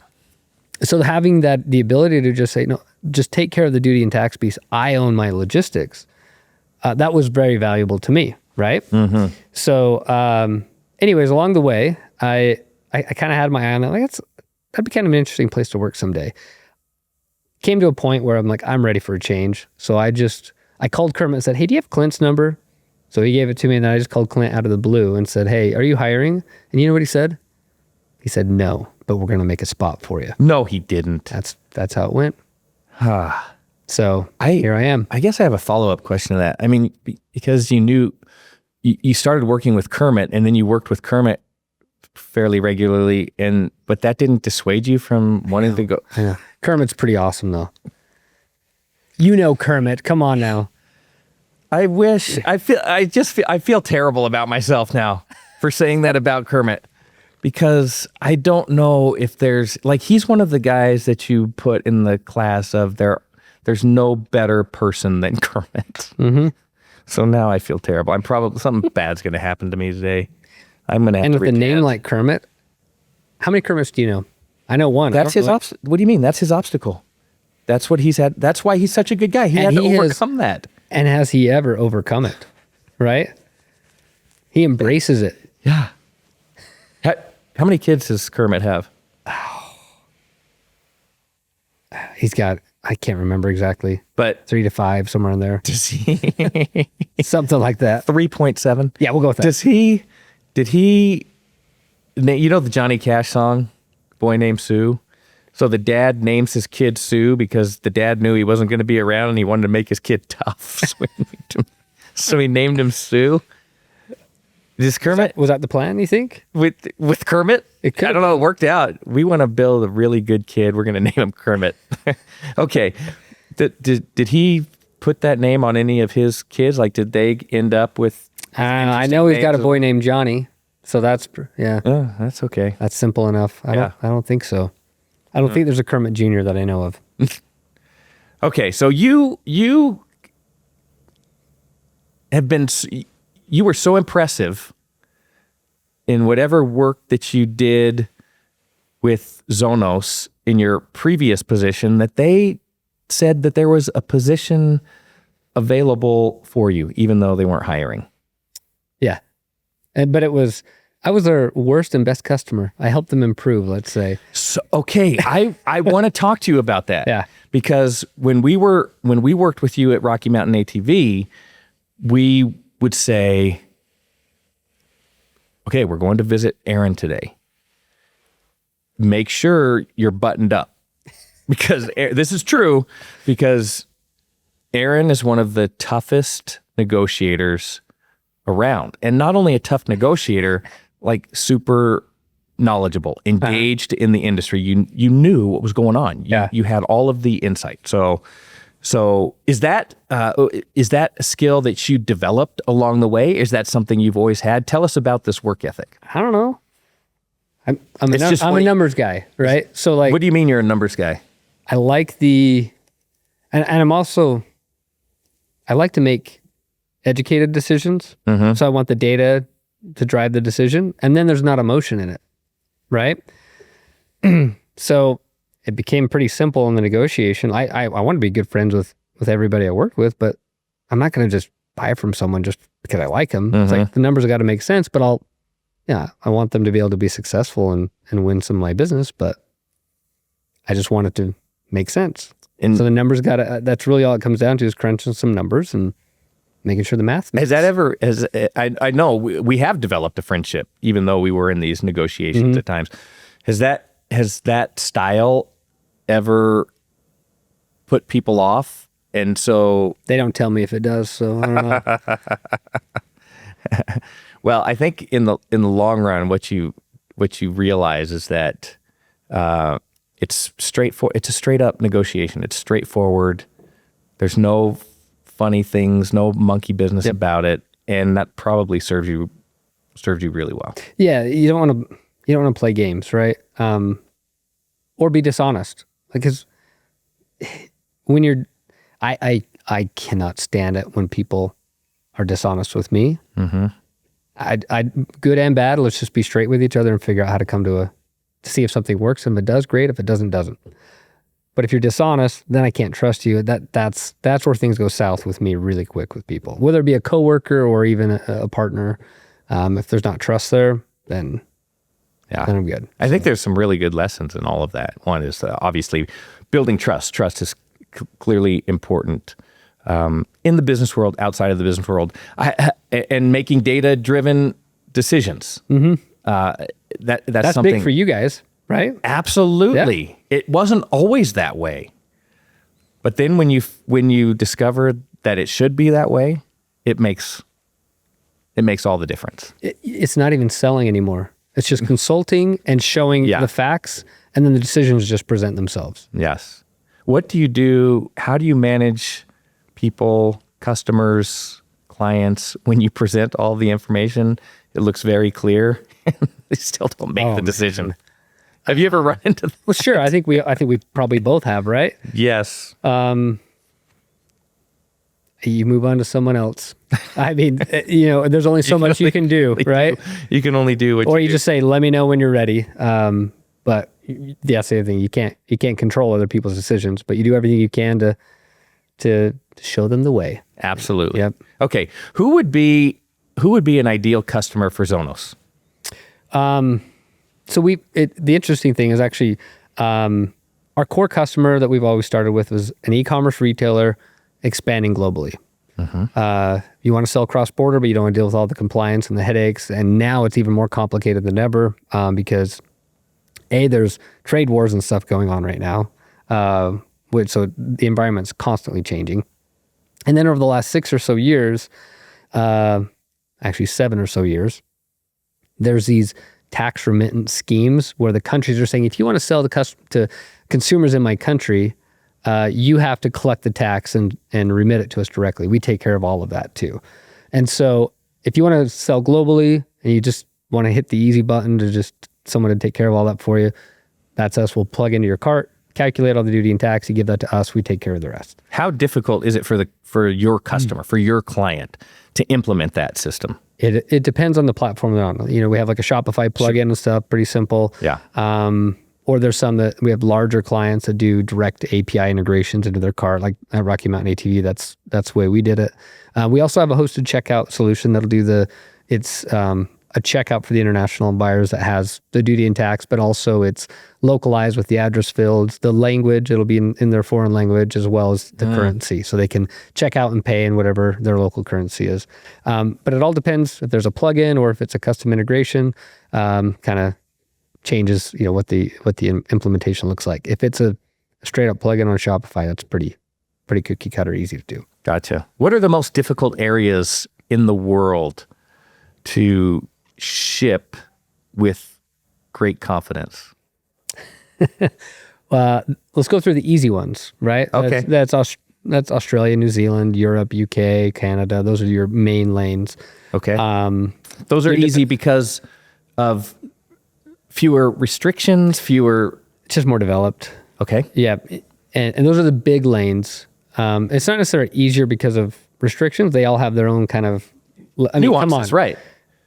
So having the ability to just say, no, just take care of the duty and tax piece. I own my logistics. That was very valuable to me. Right. So, anyways, along the way, I kind of had my eye on that. Like that'd be kind of an interesting place to work someday. Came to a point where I'm like, I'm ready for a change. So I called Kermit and said, hey, do you have Clint's number? So he gave it to me, and then I just called Clint out of the blue and said, hey, are you hiring? And you know what he said? He said, no, but we're going to make a spot for you. No, he didn't. That's how it went. So here I am. I guess I have a follow-up question to that. I mean, because you started working with Kermit, and then you worked with Kermit fairly regularly, but that didn't dissuade you from wanting to go. Yeah. Kermit's pretty awesome, though. You know Kermit. Come on now. I wish. I feel terrible about myself now for saying that about Kermit, because I don't know if he's one of the guys that you put in the class of there's no better person than Kermit. So now I feel terrible. I'm probably something bad's going to happen to me today. I'm going to have to. And with a name like Kermit, how many Kermits do you know? I know one. That's his obstacle. What do you mean? That's his obstacle. That's what he's had. That's why he's such a good guy. He had to overcome that. And has he ever overcome it? Right? He embraces it. Yeah. How many kids does Kermit have? He's got, I can't remember exactly, but 3 to 5, somewhere in there. Does he? Something like that. 3.7. Yeah, we'll go with that. Did he, you know the Johnny Cash song, Boy Named Sue? So the dad names his kid Sue because the dad knew he wasn't going to be around and he wanted to make his kid tough. So he named him Sue. Is Kermit? Was that the plan, you think? With Kermit? I don't know. It worked out. We want to build a really good kid. We're going to name him Kermit. Okay. Did he put that name on any of his kids? Like, did they end up with... I know he's got a boy named Johnny. So that's, yeah. Oh, that's okay. That's simple enough. I don't think so. I don't think there's a Kermit Jr. that I know of. Okay, so you were so impressive in whatever work that you did with Zonos in your previous position that they said that there was a position available for you, even though they weren't hiring. Yeah. But I was their worst and best customer. I helped them improve, let's say. So, okay, I want to talk to you about that. Yeah. because when we worked with you at Rocky Mountain ATV, we would say, okay, we're going to visit Aaron today. Make sure you're buttoned up, because this is true, because Aaron is one of the toughest negotiators around, and not only a tough negotiator, like super knowledgeable, engaged in the industry. You knew what was going on. You had all of the insight. So is that a skill that you developed along the way? Is that something you've always had? Tell us about this work ethic. I don't know. I'm a numbers guy, right? So like, what do you mean you're a numbers guy? I like and I'm also, I like to make educated decisions. So I want the data to drive the decision, and then there's not emotion in it, right? So it became pretty simple in the negotiation. I want to be good friends with everybody I work with, but I'm not going to just buy from someone just because I like them. It's like the numbers have got to make sense, but I want them to be able to be successful and win some of my business, but I just want it to make sense. And so the numbers that's really all it comes down to, is crunching some numbers and making sure the math makes. I know we have developed a friendship, even though we were in these negotiations at times. Has that style ever put people off? And so they don't tell me if it does, so I don't know. Well, I think in the long run, what you realize is that it's straightforward. It's a straight up negotiation. It's straightforward. There's no funny things, no monkey business about it, and that probably serves you really well. Yeah, you don't want to play games, right? Or be dishonest, because when you're, I cannot stand it when people are dishonest with me. I good and bad. Let's just be straight with each other and figure out how to come to see if something works. And if it does, great. If it doesn't. But if you're dishonest, then I can't trust you. That's where things go south with me really quick with people, whether it be a coworker or even a partner. If there's not trust there, then I'm good. I think there's some really good lessons in all of that. One is obviously building trust. Trust is clearly important in the business world, outside of the business world, and making data-driven decisions. That's something big for you guys, right? Absolutely. Yeah. It wasn't always that way, but then when you discover that it should be that way, it makes all the difference. It's not even selling anymore. It's just consulting and showing the facts, and then the decisions just present themselves. Yes. What do you do? How do you manage people, customers, clients, when you present all the information? It looks very clear. They still don't make the decision. Have you ever run into that? Well, sure. I think we probably both have, right? Yes. You move on to someone else. I mean, there's only so much you can do, right? You can only do what you do. Or you just say, let me know when you're ready. But that's the other thing. You can't control other people's decisions, but you do everything you can to show them the way. Absolutely. Yep. Okay. Who would be an ideal customer for Zonos? So the interesting thing is actually, our core customer that we've always started with was an e-commerce retailer expanding globally. You want to sell cross-border, but you don't want to deal with all the compliance and the headaches. And now it's even more complicated than ever, because there's trade wars and stuff going on right now. So the environment's constantly changing. And then over the last 6 or so years, actually 7 or so years, there's these tax remittance schemes where the countries are saying, if you want to sell to consumers in my country, you have to collect the tax and remit it to us directly. We take care of all of that too. And so if you want to sell globally and you just want to hit the easy button to just someone to take care of all that for you, that's us. We'll plug into your cart, calculate all the duty and tax, you give that to us, we take care of the rest. How difficult is it for your customer, for your client to implement that system? It depends on the platform they're on. We have like a Shopify plugin and stuff, pretty simple. Yeah. Or there's some that we have larger clients that do direct API integrations into their cart, like at Rocky Mountain ATV. That's the way we did it. We also have a hosted checkout solution that'll do it's a checkout for the international buyers that has the duty and tax, but also it's localized with the address fields, the language, it'll be in their foreign language as well as the currency. So they can check out and pay in whatever their local currency is. But it all depends if there's a plugin or if it's a custom integration, kind of changes, what the implementation looks like. If it's a straight up plugin on Shopify, that's pretty cookie cutter, easy to do. Gotcha. What are the most difficult areas in the world to ship with great confidence? Let's go through the easy ones, right? Okay. That's Australia, New Zealand, Europe, UK, Canada. Those are your main lanes. Okay. Those are easy because of fewer restrictions, It's just more developed. Okay. Yeah. And those are the big lanes. It's not necessarily easier because of restrictions. They all have their own kind of nuances, come on. right?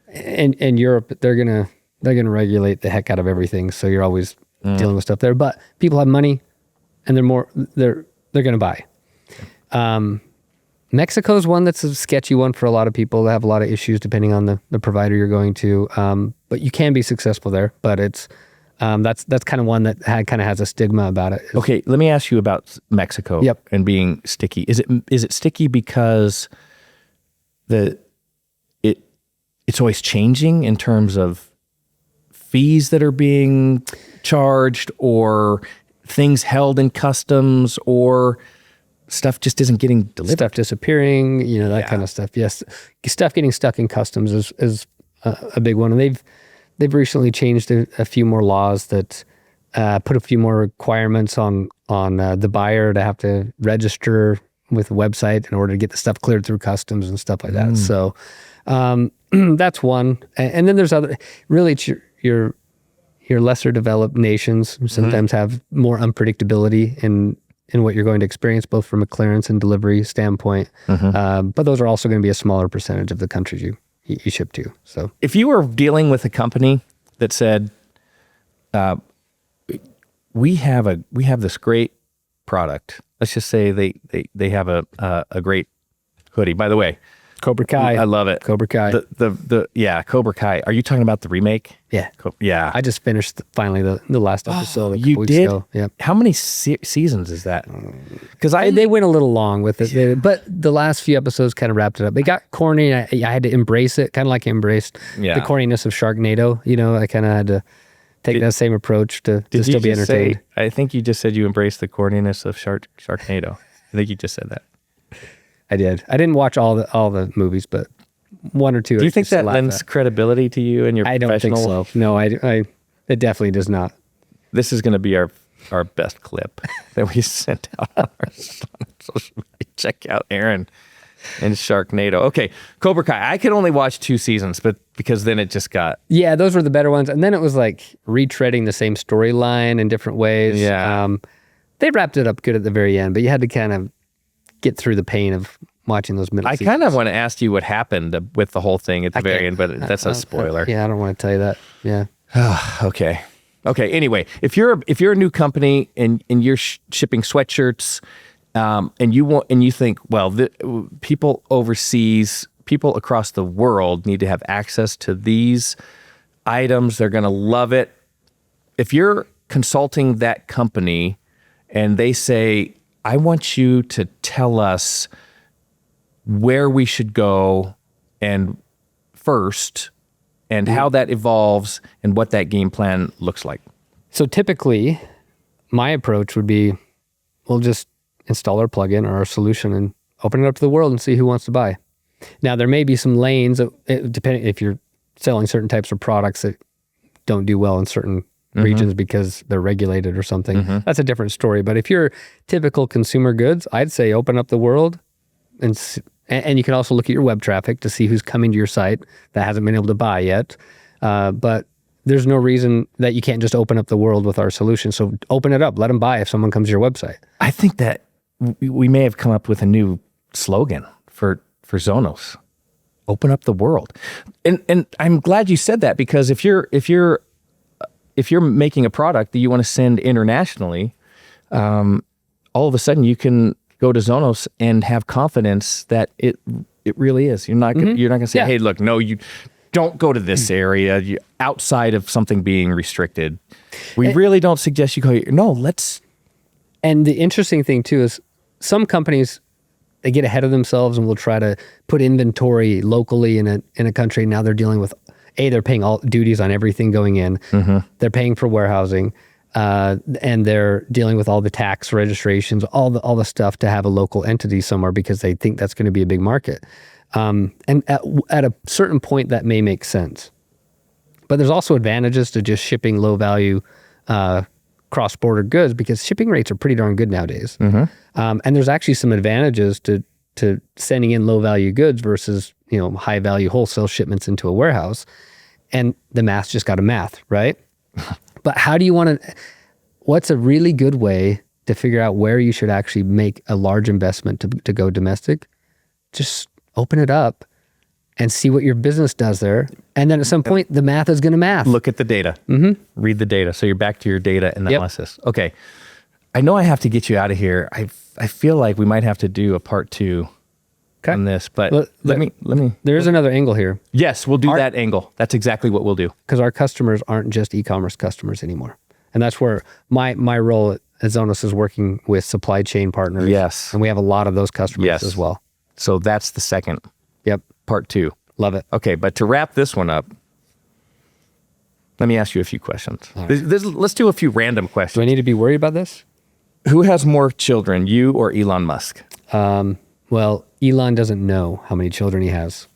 And Europe, they're gonna regulate the heck out of everything. So you're always dealing with stuff there. But people have money, and they're gonna buy. Mexico's one that's a sketchy one for a lot of people. They have a lot of issues depending on the provider you're going to. But you can be successful there. But it's that's kind of one that kind of has a stigma about it. Okay, let me ask you about Mexico. Yep. And being sticky. Is it sticky because it's always changing in terms of fees that are being charged, or things held in customs, or stuff just isn't getting delivered? Stuff disappearing, that kind of stuff. Yes, stuff getting stuck in customs is a big one, and they've recently changed a few more laws that put a few more requirements on the buyer to have to register with a website in order to get the stuff cleared through customs and stuff like that. So that's one, and then there's other. Really, it's your lesser developed nations sometimes have more unpredictability in what you're going to experience, both from a clearance and delivery standpoint. But those are also going to be a smaller percentage of the countries you ship to. So if you were dealing with a company that said, we have this great product. Let's just say they have a great hoodie. By the way, Cobra Kai. I love it. Cobra Kai. Cobra Kai. Are you talking about the remake? Yeah. Yeah. I just finished finally the last episode. You weeks did? Ago. Yep. How many seasons is that? Because They went a little long with it, but the last few episodes kind of wrapped it up. It got corny. I had to embrace it, kind of like I embraced the corniness of Sharknado. I kind of had to take that same approach to still be entertained. I think you just said you embraced the corniness of Sharknado. I think you just said that. I did. I didn't watch all the movies, but one or two. Do you think that lends credibility to you and your professional? I don't think so. No, it definitely does not. This is going to be our best clip that we sent out on our social media. Check out Aaron and Sharknado. Okay, Cobra Kai. I could only watch 2 seasons, but because then it just got... Yeah, those were the better ones. And then it was like retreading the same storyline in different ways. Yeah. They wrapped it up good at the very end, but you had to kind of get through the pain of watching those middle seasons. I kind of want to ask you what happened with the whole thing at the very end, but that's a spoiler. Yeah, I don't want to tell you that. Yeah. Okay. Anyway, if you're a new company and you're shipping sweatshirts, and you think, well, people overseas, people across the world need to have access to these items. They're going to love it. If you're consulting that company and they say, I want you to tell us where we should go and first, and how that evolves and what that game plan looks like. So typically, my approach would be, we'll just install our plugin or our solution and open it up to the world and see who wants to buy. Now, there may be some lanes, depending if you're selling certain types of products that don't do well in certain regions because they're regulated or something. That's a different story. But if you're typical consumer goods, I'd say open up the world, and you can also look at your web traffic to see who's coming to your site that hasn't been able to buy yet. But there's no reason that you can't just open up the world with our solution. So open it up, let them buy if someone comes to your website. I think that we may have come up with a new slogan for Zonos. Open up the world. And I'm glad you said that, because if you're making a product that you want to send internationally, all of a sudden you can go to Zonos and have confidence that it really is. You're not going to say, hey, look, no, don't go to this area outside of something being restricted. We really don't suggest you go here. No, let's. And the interesting thing too is some companies, they get ahead of themselves and will try to put inventory locally in a country. Now they're dealing with, they're paying all duties on everything going in. They're paying for warehousing, and they're dealing with all the tax registrations, all the stuff to have a local entity somewhere because they think that's going to be a big market. And at a certain point, that may make sense. But there's also advantages to just shipping low value cross-border goods because shipping rates are pretty darn good nowadays. And there's actually some advantages to sending in low value goods versus, high value wholesale shipments into a warehouse. And the math just got to math, right? But how do you what's a really good way to figure out where you should actually make a large investment to go domestic? Just open it up and see what your business does there. And then at some point, the math is going to math. Look at the data. Read the data. So you're back to your data analysis. Okay. I know I have to get you out of here. I feel like we might have to do a part 2 on this, but let me. There is another angle here. Yes, we'll do that angle. That's exactly what we'll do. Because our customers aren't just e-commerce customers anymore. And that's where my role at Zonos is working with supply chain partners. Yes. And we have a lot of those customers as well. So that's the second. Yep. Part 2. Love it. Okay, but to wrap this one up, let me ask you a few questions. Right. Let's do a few random questions. Do I need to be worried about this? Who has more children, you or Elon Musk? Well, Elon doesn't know how many children he has.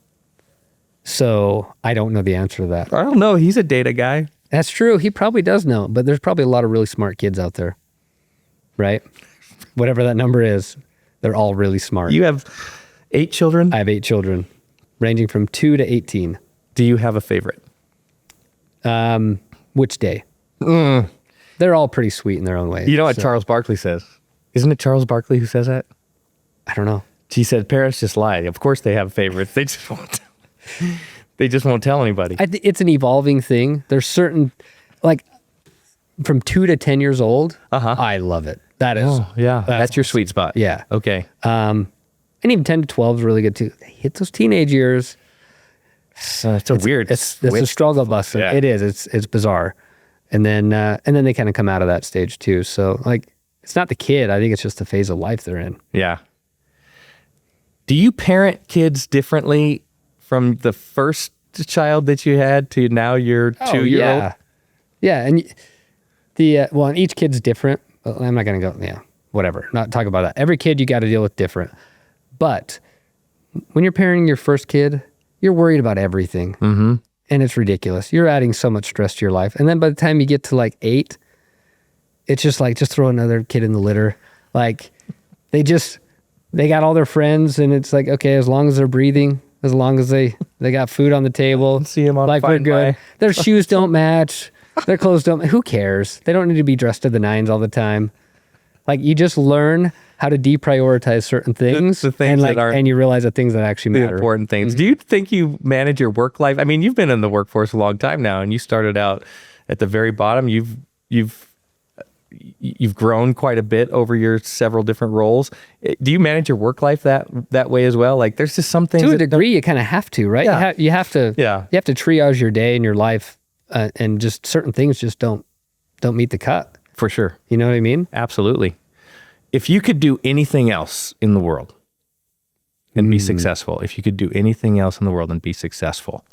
So I don't know the answer to that. I don't know. He's a data guy. That's true. He probably does know, but there's probably a lot of really smart kids out there, right? Whatever that number is, they're all really smart. You have 8 children? I have 8 children, ranging from 2 to 18. Do you have a favorite? Which day? They're all pretty sweet in their own way. You know what Charles Barkley says? Isn't it Charles Barkley who says that? I don't know. He said, parents just lie. Of course they have favorites. They just won't tell anybody. It's an evolving thing. There's certain, like, from 2 to 10 years old, I love it. That is. Oh, yeah. That's your sweet spot. Yeah. Okay. And even 10 to 12 is really good too. They hit those teenage years. It's weird. It's a struggle bus. Yeah. It is. It's bizarre. And then they kind of come out of that stage too. So like, it's not the kid. I think it's just the phase of life they're in. Yeah. Do you parent kids differently from the first child that you had to now your 2-year-old? Yeah. And and each kid's different. I'm not going to go, whatever. Not talk about that. Every kid you got to deal with different. But when you're parenting your first kid, you're worried about everything. And it's ridiculous. You're adding so much stress to your life. And then by the time you get to like 8, it's just like, just throw another kid in the litter. Like they got all their friends and it's like, okay, as long as they're breathing, as long as they got food on the table, see them on like we're good. By. Their shoes don't match. Their clothes don't. Who cares? They don't need to be dressed to the nines all the time. Like you just learn how to deprioritize certain things, the things that are, and you realize the things that actually matter. The important things. Do you think you manage your work life? I mean, you've been in the workforce a long time now, and you started out at the very bottom. You've grown quite a bit over your several different roles. Do you manage your work life that way as well? Like, there's just some things to a degree you kind of have to, right? Yeah. You have to triage your day and your life, and just certain things just don't meet the cut. For sure. You know what I mean? Absolutely. If you could do anything else in the world and be successful, if you could do anything else in the world and be successful,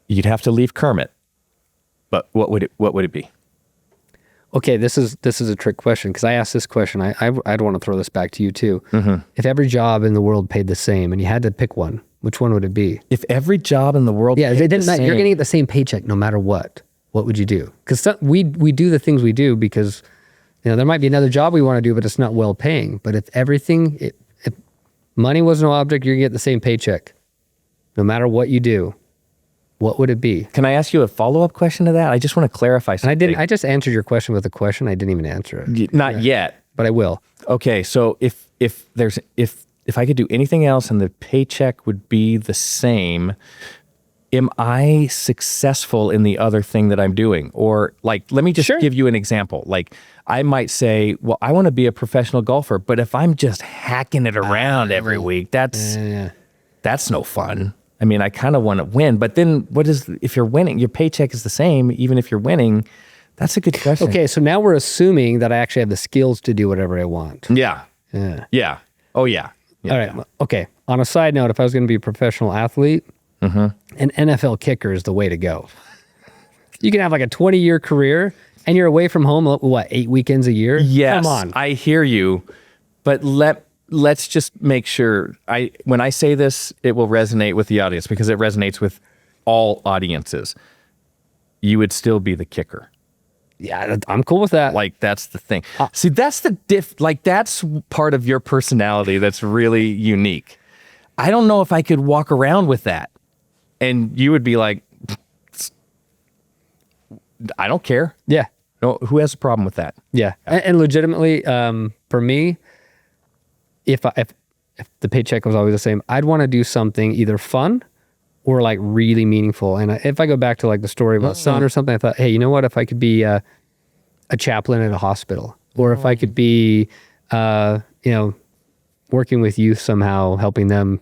you'd have to leave Kermit. But what would it be? Okay, this is a trick question because I asked this question. I'd want to throw this back to you too. If every job in the world paid the same and you had to pick one, which one would it be? If every job in the world paid the same. You're going to get the same paycheck no matter what. What would you do? Because we do the things we do because there might be another job we want to do, but it's not well paying. But if money was no object, you're going to get the same paycheck no matter what you do. What would it be? Can I ask you a follow-up question to that? I just want to clarify something. I just answered your question with a question. I didn't even answer it. Not yet. But I will. Okay, so if I could do anything else and the paycheck would be the same, am I successful in the other thing that I'm doing? Or like, let me just give you an example. Like I might say, well, I want to be a professional golfer, but if I'm just hacking it around every week, that's no fun. I mean, I kind of want to win, but then if you're winning, your paycheck is the same, even if you're winning. That's a good question. Okay, so now we're assuming that I actually have the skills to do whatever I want. Yeah. Yeah. Yeah. Oh, yeah. All right. Okay. On a side note, if I was going to be a professional athlete, an NFL kicker is the way to go. You can have like a 20-year career and you're away from home, what, 8 weekends a year? Yes. Come on. I hear you, but let's just make sure when I say this, it will resonate with the audience because it resonates with all audiences. You would still be the kicker. Yeah, I'm cool with that. Like, that's the thing. See, that's that's part of your personality that's really unique. I don't know if I could walk around with that. And you would be like, I don't care. Yeah. No, who has a problem with that? Yeah. And legitimately, for me, if the paycheck was always the same, I'd want to do something either fun or like really meaningful. And if I go back to like the story about Son or something, I thought, hey, you know what? If I could be a chaplain at a hospital, or if I could be, working with youth somehow, helping them,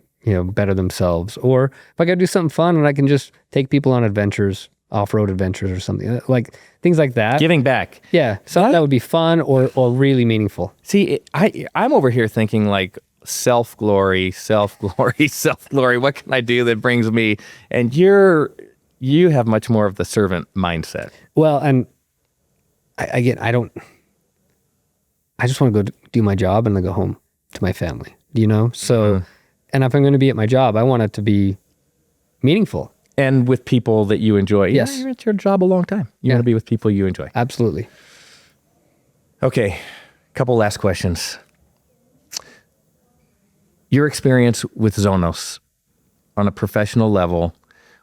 better themselves, or if I could do something fun and I can just take people on adventures, off-road adventures or something, like things like that. Giving back. Yeah. Something that would be fun or really meaningful. See, I'm over here thinking like, self-glory. What can I do that brings me? And you have much more of the servant mindset. Well, and I just want to go do my job and then go home to my family, So, and if I'm going to be at my job, I want it to be meaningful. And with people that you enjoy. Yes. You're at your job a long time. You want to be with people you enjoy. Absolutely. Okay. Couple last questions. Your experience with Zonos on a professional level,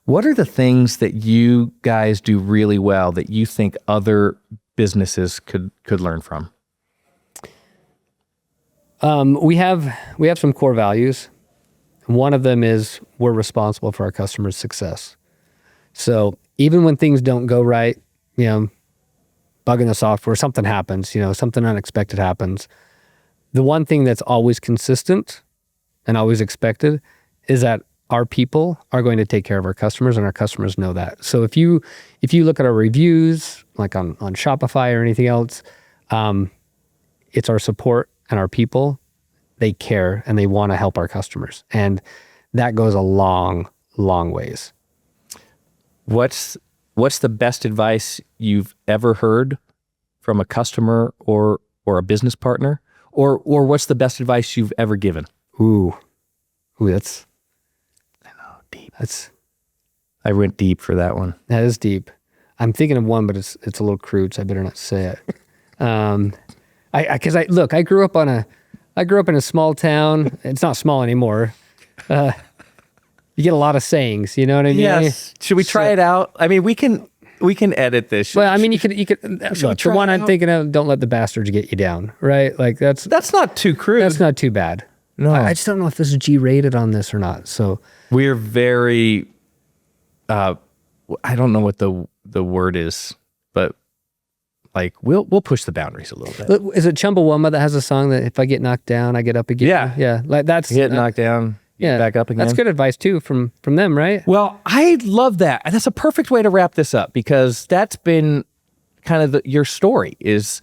what are the things that you guys do really well that you think other businesses could learn from? We have some core values. One of them is we're responsible for our customers' success. So even when things don't go right, bug in the software, something happens, something unexpected happens. The one thing that's always consistent and always expected is that our people are going to take care of our customers, and our customers know that. So if you look at our reviews, like on Shopify or anything else, it's our support and our people. They care and they want to help our customers. And that goes a long, long ways. What's the best advice you've ever heard from a customer or a business partner? Or what's the best advice you've ever given? Ooh, that's, I know, deep. I went deep for that one. That is deep. I'm thinking of one, but it's a little crude, so I better not say it. I grew up in a small town. It's not small anymore. You get a lot of sayings, you know what I mean? Yes. Should we try it out? I mean, we can edit this. Well, I mean, you could. Look, the one I'm thinking of, don't let the bastards get you down, right? Like that's not too crude. That's not too bad. No, I just don't know if this is G-rated on this or not. So we're very. I don't know what the word is, but like we'll push the boundaries a little bit. Is it Chumbawamba that has a song that if I get knocked down, I get up again? Yeah. Like that's get knocked down. Yeah, back up again. That's good advice too from them, right? Well, I love that. That's a perfect way to wrap this up because that's been kind of your story is,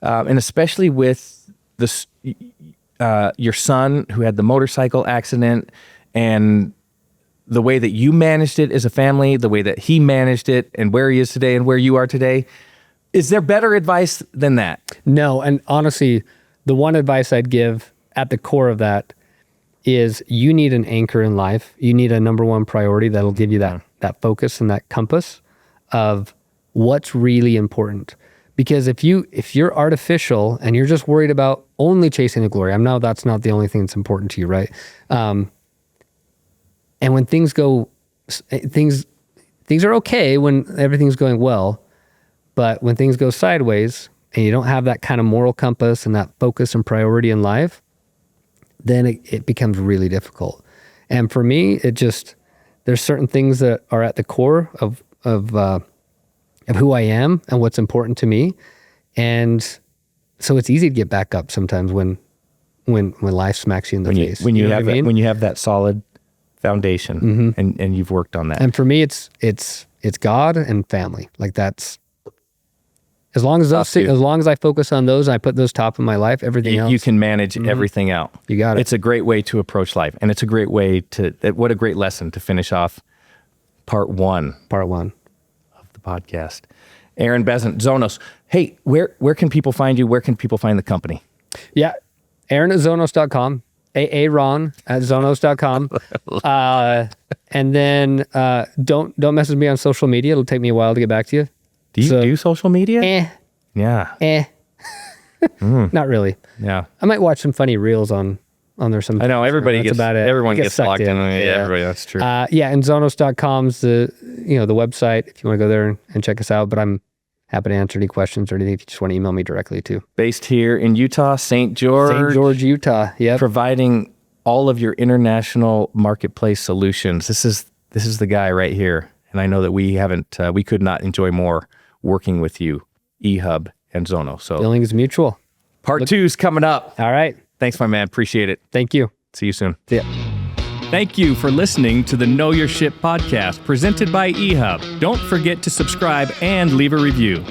and especially with your son who had the motorcycle accident and the way that you managed it as a family, the way that he managed it and where he is today and where you are today. Is there better advice than that? No. And honestly, the one advice I'd give at the core of that is you need an anchor in life. You need a number one priority that'll give you that focus and that compass of what's really important. Because if you're artificial and you're just worried about only chasing the glory, I know that's not the only thing that's important to you, right? And when things are okay when everything's going well, but when things go sideways and you don't have that kind of moral compass and that focus and priority in life, then it becomes really difficult. And for me, there's certain things that are at the core of who I am and what's important to me. And so it's easy to get back up sometimes when life smacks you in the face. When you have that solid foundation, and you've worked on that. And for me, it's God and family. Like that's as long as I focus on those, and I put those top of my life. Everything else you can manage everything out. You got it. It's a great way to approach life, and it's a great way to. What a great lesson to finish off part one of the podcast. Aaron Bezzant, Zonos. Hey, where can people find you? Where can people find the company? Yeah, Aaron at Zonos.com. Aaron at Zonos.com. And then don't message me on social media. It'll take me a while to get back to you. Do you do social media? Yeah. Not really. Yeah. I might watch some funny reels on there. I know everybody gets about it. Everyone gets sucked locked in. in. Yeah, everybody. That's true. And Zonos.com's the website if you want to go there and check us out. But I'm happy to answer any questions or anything if you just want to email me directly too. Based here in Utah, St. George, Utah. Yeah. Providing all of your international marketplace solutions. This is the guy right here. And I know that we could not enjoy more working with you, eHub and Zono. So Feeling is mutual. Part 2 is coming up. All right. Thanks, my man. Appreciate it. Thank you. See you soon. See ya. Thank you for listening to the Know Your Ship podcast presented by eHub. Don't forget to subscribe and leave a review.